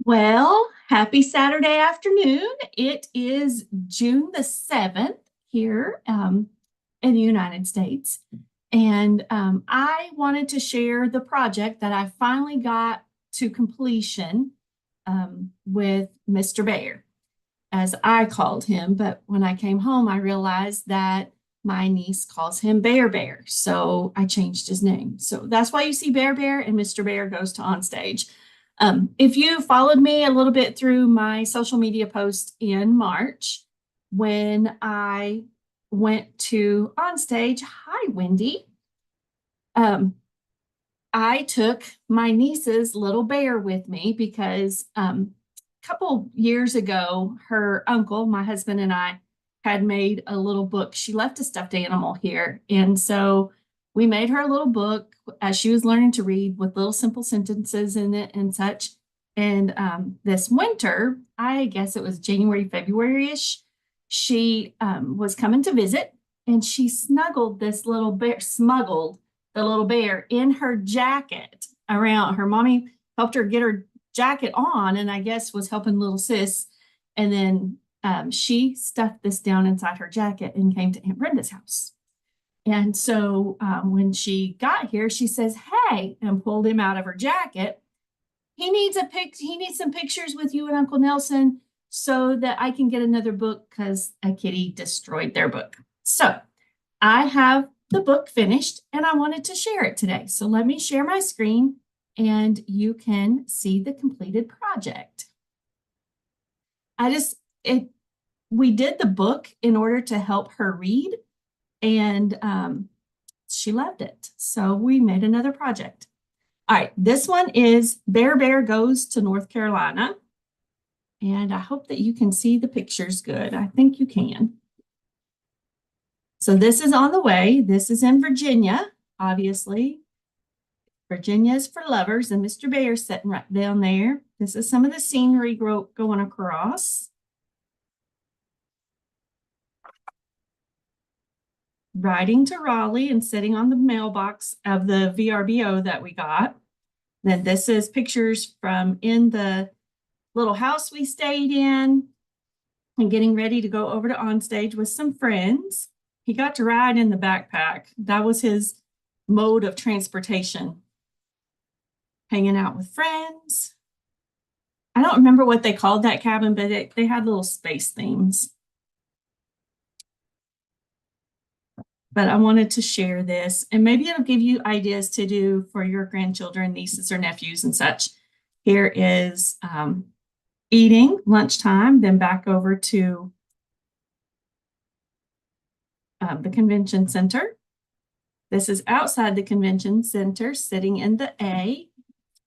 Well, happy Saturday afternoon. It is June the 7th here in the United States. And I wanted to share the project that I finally got to completion with Mr. Bear, as I called him. But when I came home, I realized that my niece calls him Bear Bear. So I changed his name. So that's why you see Bear Bear and Mr. Bear goes to OnStage. If you followed me a little bit through my social media post in March, when I went to OnStage, hi, Wendy. I took my niece's little bear with me because a couple years ago, her uncle, my husband, and I had made a little book. She left a stuffed animal here. And so we made her a little book as she was learning to read with little simple sentences in it and such. And this winter, I guess it was January, February-ish, she was coming to visit and she smuggled the little bear in her jacket around. Her mommy helped her get her jacket on and I guess was helping little sis. And then she stuffed this down inside her jacket and came to Aunt Brenda's house. And so when she got here, she says, "Hey," and pulled him out of her jacket. He needs some pictures with you and Uncle Nelson so that I can get another book because a kitty destroyed their book. So I have the book finished and I wanted to share it today. So let me share my screen and you can see the completed project. We did the book in order to help her read and she loved it. So we made another project. All right, this one is Bear Bear Goes to North Carolina. And I hope that you can see the pictures good. I think you can. So this is on the way. This is in Virginia, obviously. Virginia is for lovers, and Mr. Bear's sitting right down there. This is some of the scenery going across. Riding to Raleigh and sitting on the mailbox of the VRBO that we got. Then this is pictures from in the little house we stayed in and getting ready to go over to OnStage with some friends. He got to ride in the backpack. That was his mode of transportation. Hanging out with friends. I don't remember what they called that cabin, but they had little space themes. But I wanted to share this and maybe it'll give you ideas to do for your grandchildren, nieces or nephews and such. Here is eating lunchtime, then back over to the convention center. This is outside the convention center, sitting in the A.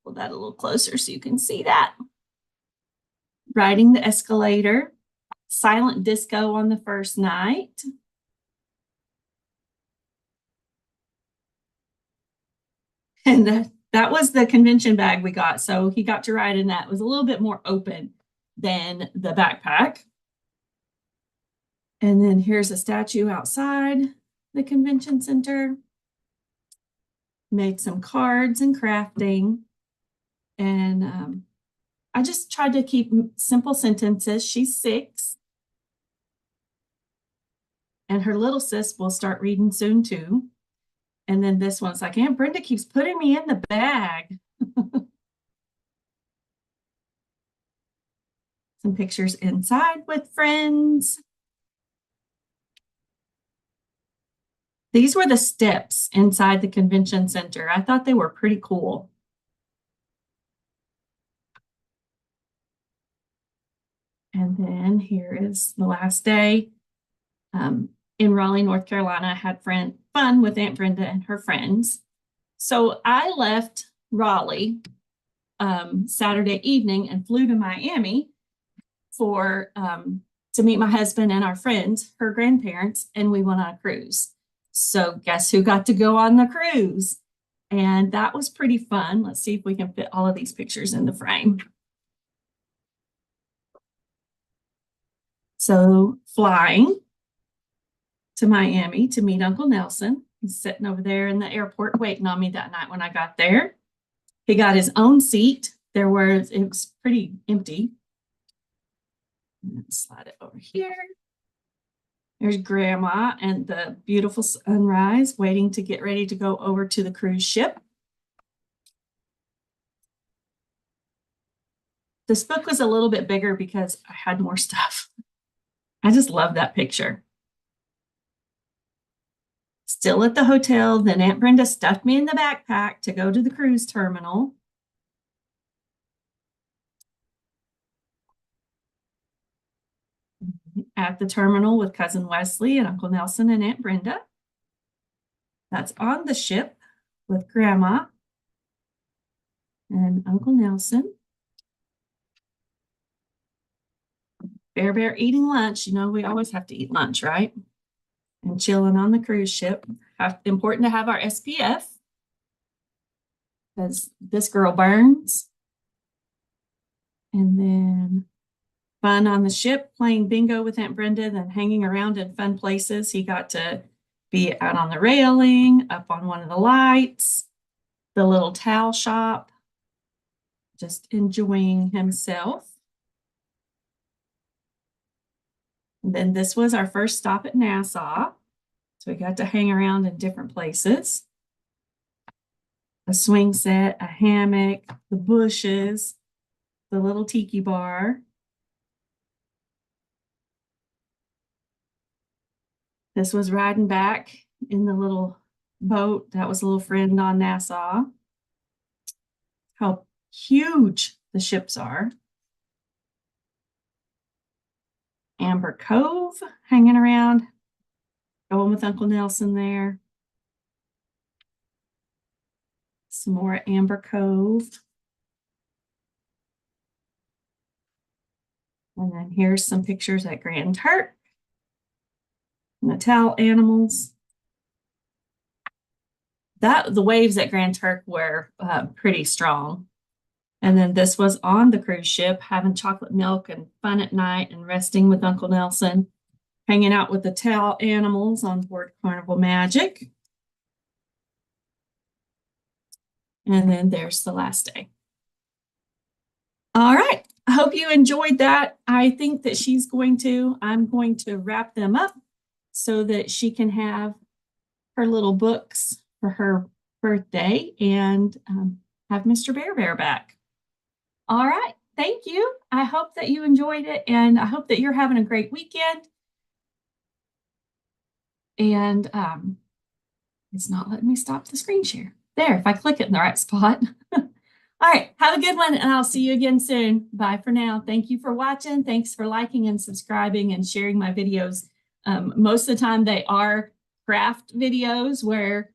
Pull that a little closer so you can see that. Riding the escalator, silent disco on the first night. And that was the convention bag we got. So he got to ride in that. It was a little bit more open than the backpack. And then here's a statue outside the convention center. Made some cards and crafting. And I just tried to keep simple sentences. She's 6. And her little sis will start reading soon too. And then this one's like, Aunt Brenda keeps putting me in the bag. Some pictures inside with friends. These were the steps inside the convention center. I thought they were pretty cool. And then here is the last day. In Raleigh, North Carolina, I had fun with Aunt Brenda and her friends. So I left Raleigh Saturday evening and flew to Miami to meet my husband and our friends, her grandparents, and we went on a cruise. So guess who got to go on the cruise? And that was pretty fun. Let's see if we can fit all of these pictures in the frame. So flying to Miami to meet Uncle Nelson. He's sitting over there in the airport waiting on me that night when I got there. He got his own seat. it was pretty empty. Slide it over here. There's Grandma and the beautiful sunrise waiting to get ready to go over to the cruise ship. This book was a little bit bigger because I had more stuff. I just love that picture. Still at the hotel, then Aunt Brenda stuffed me in the backpack to go to the cruise terminal. At the terminal with Cousin Wesley and Uncle Nelson and Aunt Brenda. That's on the ship with Grandma and Uncle Nelson. Bear eating lunch. You know, we always have to eat lunch, right? And chilling on the cruise ship. Important to have our SPF because this girl burns. And then fun on the ship, playing bingo with Aunt Brenda, then hanging around in fun places. He got to be out on the railing, up on one of the lights, the little towel shop, just enjoying himself. And then this was our first stop at Nassau. So we got to hang around in different places. A swing set, a hammock, the bushes, the little tiki bar. This was riding back in the little boat. That was a little friend on Nassau. How huge the ships are. Amber Cove, hanging around, going with Uncle Nelson there. Some more Amber Cove. And then here's some pictures at Grand Turk. Natal animals. The waves at Grand Turk were pretty strong. And then this was on the cruise ship, having chocolate milk and fun at night and resting with Uncle Nelson, hanging out with the Natal animals on board Carnival Magic. And then there's the last day. All right. I hope you enjoyed that. I think that I'm going to wrap them up so that she can have her little books for her birthday and have Mr. Bear back. All right. Thank you. I hope that you enjoyed it, and I hope that you're having a great weekend. And it's not letting me stop the screen share. There, if I click it in the right spot. All right. Have a good one, and I'll see you again soon. Bye for now. Thank you for watching. Thanks for liking and subscribing and sharing my videos. Most of the time they are craft videos where